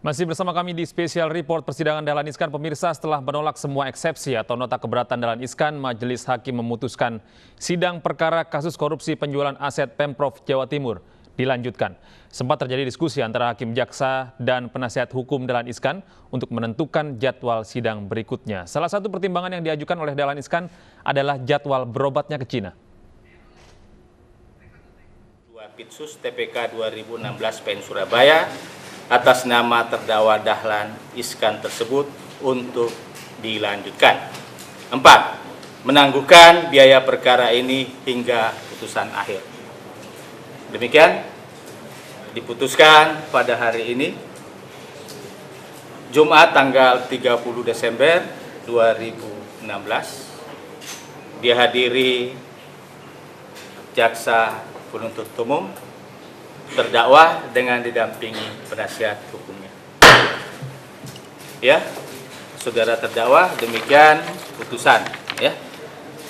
Masih bersama kami di Special Report Persidangan Dahlan Iskan. Pemirsa, setelah menolak semua eksepsi atau nota keberatan Dahlan Iskan, Majelis Hakim memutuskan sidang perkara kasus korupsi penjualan aset Pemprov Jawa Timur dilanjutkan. Sempat terjadi diskusi antara Hakim Jaksa dan penasihat hukum Dahlan Iskan untuk menentukan jadwal sidang berikutnya. Salah satu pertimbangan yang diajukan oleh Dahlan Iskan adalah jadwal berobatnya ke Cina. Pitsus TPK 2016 PN Surabaya atas nama terdakwa Dahlan Iskan tersebut untuk dilanjutkan. 4. Menangguhkan biaya perkara ini hingga putusan akhir. Demikian diputuskan pada hari ini, Jumat tanggal 30 Desember 2016, dihadiri Jaksa Penuntut Umum, terdakwa dengan didampingi penasihat hukumnya. Ya, saudara terdakwa, demikian putusan ya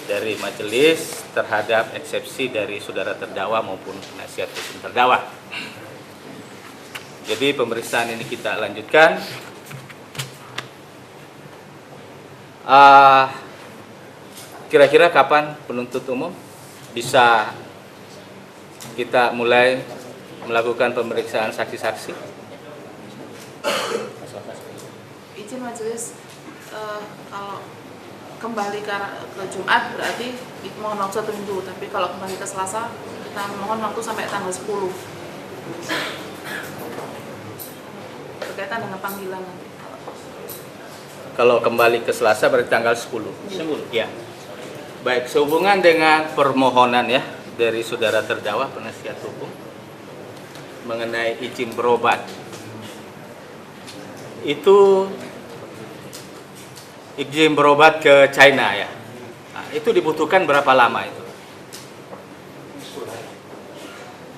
dari majelis terhadap eksepsi dari saudara terdakwa maupun penasihat hukum terdakwa. Jadi pemeriksaan ini kita lanjutkan. Kira-kira kapan penuntut umum bisa kita mulai melakukan pemeriksaan saksi-saksi? Izin majelis, kalau kembali ke Jumat berarti mohon waktu 1 minggu, tapi kalau kembali ke Selasa kita mohon waktu sampai tanggal 10 berkaitan dengan panggilan nanti. Kalau kembali ke Selasa berarti tanggal 10. 10. Ya. Baik, sehubungan dengan permohonan ya dari saudara terdakwa penasihat hukum mengenai izin berobat, itu izin berobat ke China ya. Nah, itu dibutuhkan berapa lama itu?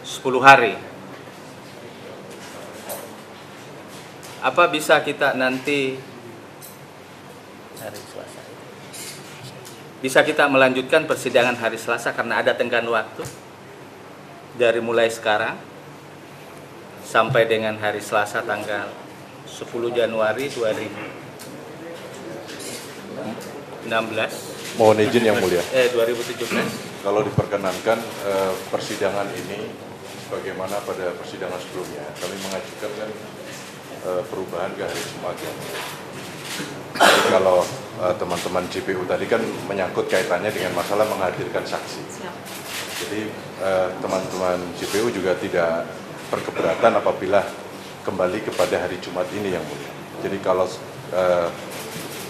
10 hari. Apa bisa kita nanti hari Selasa? Bisa kita melanjutkan persidangan hari Selasa karena ada tenggang waktu dari mulai sekarang sampai dengan hari Selasa tanggal 10 Januari 2016. Mohon izin yang mulia. 2017. Kalau diperkenankan persidangan ini bagaimana pada persidangan sebelumnya, kami mengajukan kan perubahan ke hari Jumat. Jadi kalau teman-teman JPU tadi kan menyangkut kaitannya dengan masalah menghadirkan saksi. Jadi teman-teman JPU juga tidak berkeberatan apabila kembali kepada hari Jumat ini yang mulia. Jadi kalau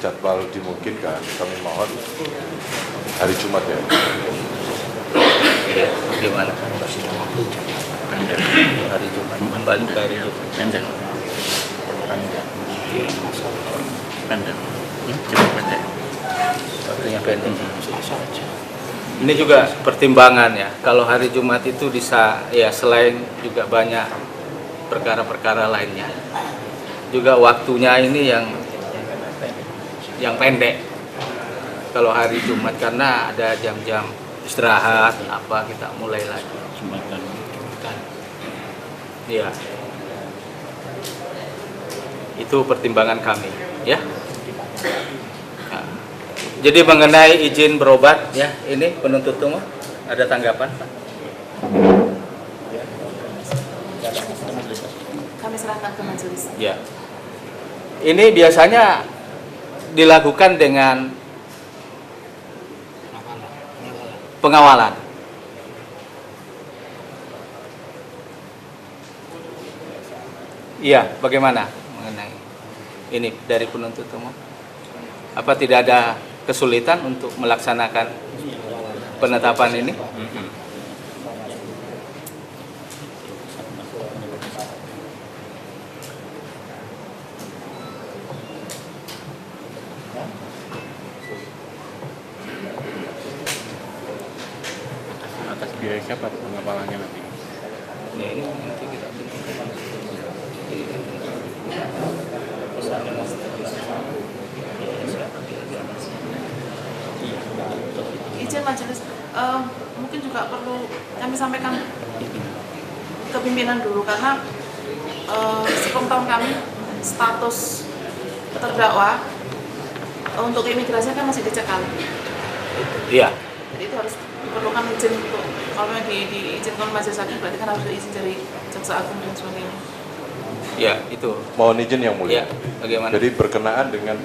jadwal dimungkinkan, kami mohon hari Jumat ya. Bagaimana persidangan? Hari Jumat, kembali ke hari Jumat. Pendek. Waktunya pendek. Ini juga pertimbangan ya. Kalau hari Jumat itu bisa ya, selain juga banyak perkara-perkara lainnya, juga waktunya ini yang pendek. Kalau hari Jumat karena ada jam-jam istirahat apa, kita mulai lagi. Ya. Itu pertimbangan kami ya. Nah, jadi mengenai izin berobat ya, ini penuntut umum ada tanggapan Pak? Kami serahkan ke majelis. Ya. Ini biasanya dilakukan dengan pengawalan. Iya, bagaimana mengenai ini dari penuntut umum? Apa tidak ada kesulitan untuk melaksanakan penetapan ini? Atas biaya siapa pengawalannya nanti? Ya, ini nanti kita tentukan. Izin majelis, mungkin juga perlu kami sampaikan ke pimpinan dulu karena sepengetahuan kami status terdakwa untuk imigrasinya kan masih dicekal. Iya. Jadi itu harus diperlukan izin untuk kalau memang diizinkan majelis hakim berarti kan harus ada izin dari jaksa agung dan sebagainya. Ya, itu. Mohon izin yang mulia. Ya, bagaimana? Jadi berkenaan dengan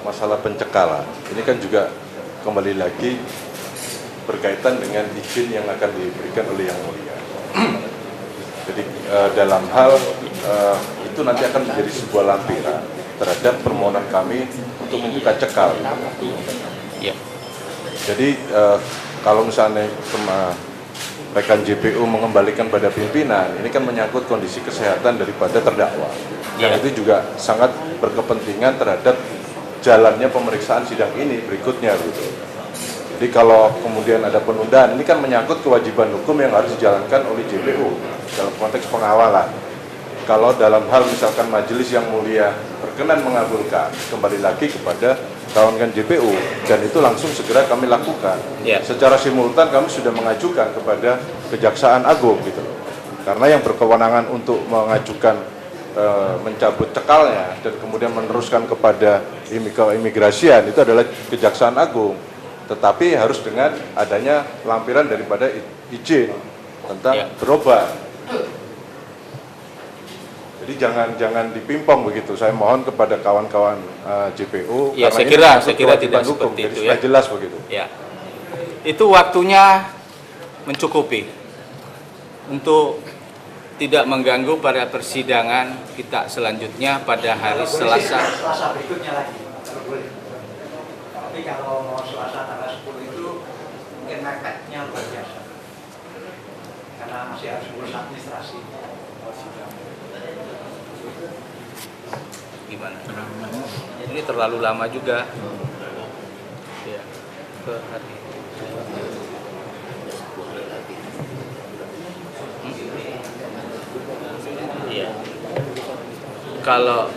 masalah pencekalan, ini kan juga kembali lagi berkaitan dengan izin yang akan diberikan oleh yang mulia. Jadi dalam hal itu nanti akan menjadi sebuah lampiran terhadap permohonan kami untuk membuka cekal. Ya. Jadi kalau misalnya rekan JPU mengembalikan pada pimpinan, ini kan menyangkut kondisi kesehatan daripada terdakwa. Yang itu juga sangat berkepentingan terhadap jalannya pemeriksaan sidang ini berikutnya gitu. Jadi kalau kemudian ada penundaan, ini kan menyangkut kewajiban hukum yang harus dijalankan oleh JPU dalam konteks pengawalan. Kalau dalam hal misalkan majelis yang mulia berkenan mengabulkan, kembali lagi kepada kawan-kawan JPU, dan itu langsung segera kami lakukan. Ya. Secara simultan kami sudah mengajukan kepada Kejaksaan Agung gitu loh. Karena yang berkewenangan untuk mengajukan mencabut cekalnya dan kemudian meneruskan kepada imigrasian itu adalah Kejaksaan Agung. Tetapi harus dengan adanya lampiran daripada izin tentang berobat. Jadi jangan dipimpong begitu. Saya mohon kepada kawan-kawan JPU. Ya, saya kira tidak hukum, seperti itu supaya ya. jelas begitu. Ya. Itu waktunya mencukupi untuk tidak mengganggu pada persidangan kita selanjutnya pada hari Selasa. Selasa berikutnya lagi, kalau boleh. Tapi kalau mau Selasa tanggal 10 itu mungkin mepetnya luar biasa. Karena masih harus ngurus administrasi. Gimana? Ini terlalu lama juga. Ya. Ke hari. Iya. Kalau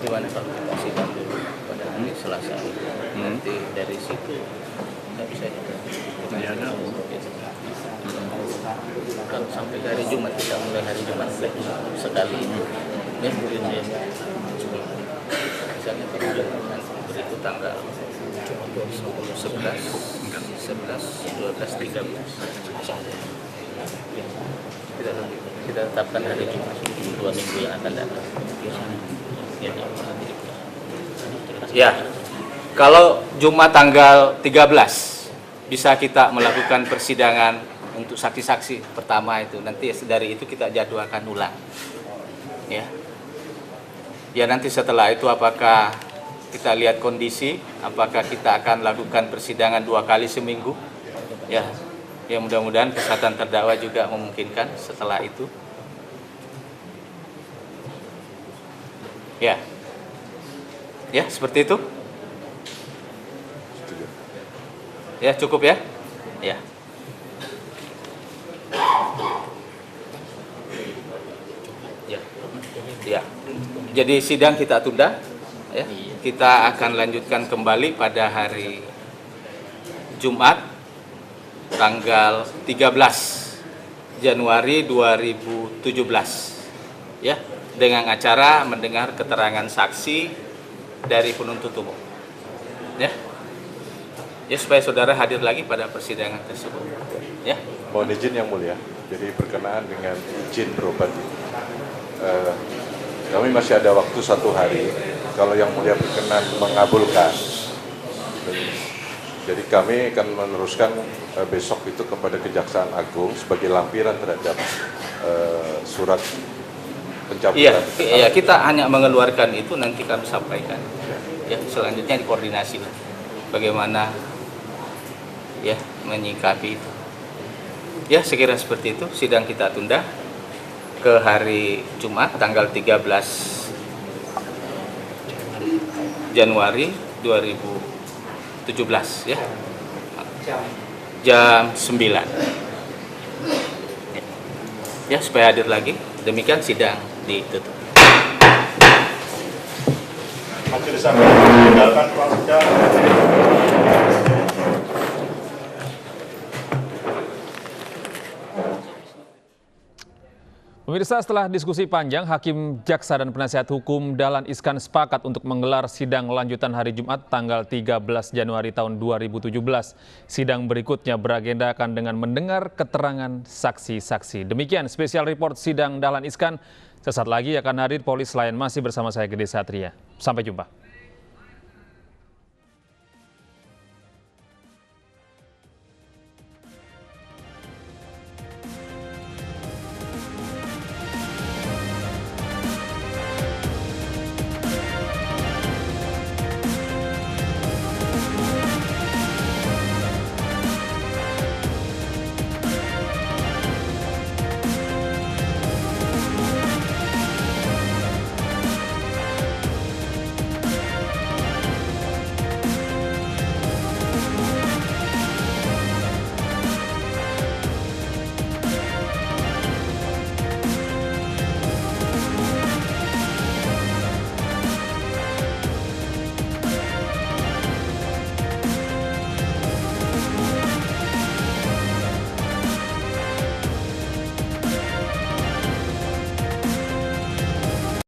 gimana kalau kita sidang dulu pada hari Selasa, nanti dari situ nggak bisa kalau sampai hari Jumat, kita mulai hari Jumat sekali itu ya mungkin ya misalnya tanggal berikut tanggal 10, 11, 12, 13 kita tetapkan hari Jumat 2 minggu yang akan datang. Ya, kalau Jumat tanggal 13 bisa kita melakukan persidangan untuk saksi-saksi pertama itu. Nanti dari itu kita jadwalkan ulang. Ya. Ya, nanti setelah itu apakah kita lihat kondisi, apakah kita akan lakukan persidangan 2 kali seminggu. Ya. Ya, mudah-mudahan kesehatan terdakwa juga memungkinkan setelah itu. Ya. Ya, seperti itu. Ya, cukup ya? Ya. Ya. Ya. Jadi sidang kita tunda ya. Kita akan lanjutkan kembali pada hari Jumat tanggal 13 Januari 2017. Ya, dengan acara mendengar keterangan saksi dari penuntut umum. Ya. Ya, supaya saudara hadir lagi pada persidangan tersebut. Ya. Mohon izin yang mulia. Jadi berkenaan dengan izin berobat ini. Kami masih ada waktu 1 hari. Kalau yang mulia berkenan mengabulkan. Jadi kami akan meneruskan besok itu kepada Kejaksaan Agung sebagai lampiran terhadap surat pencabutan. Iya, kita hanya mengeluarkan itu, nanti kami sampaikan. Ya, selanjutnya dikoordinasi bagaimana ya menyikapi itu. Ya, sekira seperti itu. Sidang kita tunda ke hari Jumat tanggal 13 Januari 2017 ya. Jam 9. Ya, supaya hadir lagi. Demikian sidang ditutup. Majelis Hakim meninggalkan Pak Uda. Pemirsa, setelah diskusi panjang, Hakim, Jaksa, dan penasihat hukum Dahlan Iskan sepakat untuk menggelar sidang lanjutan hari Jumat tanggal 13 Januari tahun 2017. Sidang berikutnya beragendakan dengan mendengar keterangan saksi-saksi. Demikian spesial report sidang Dahlan Iskan. Sesaat lagi akan hadir Polis Layan, masih bersama saya Gede Satria. Sampai jumpa.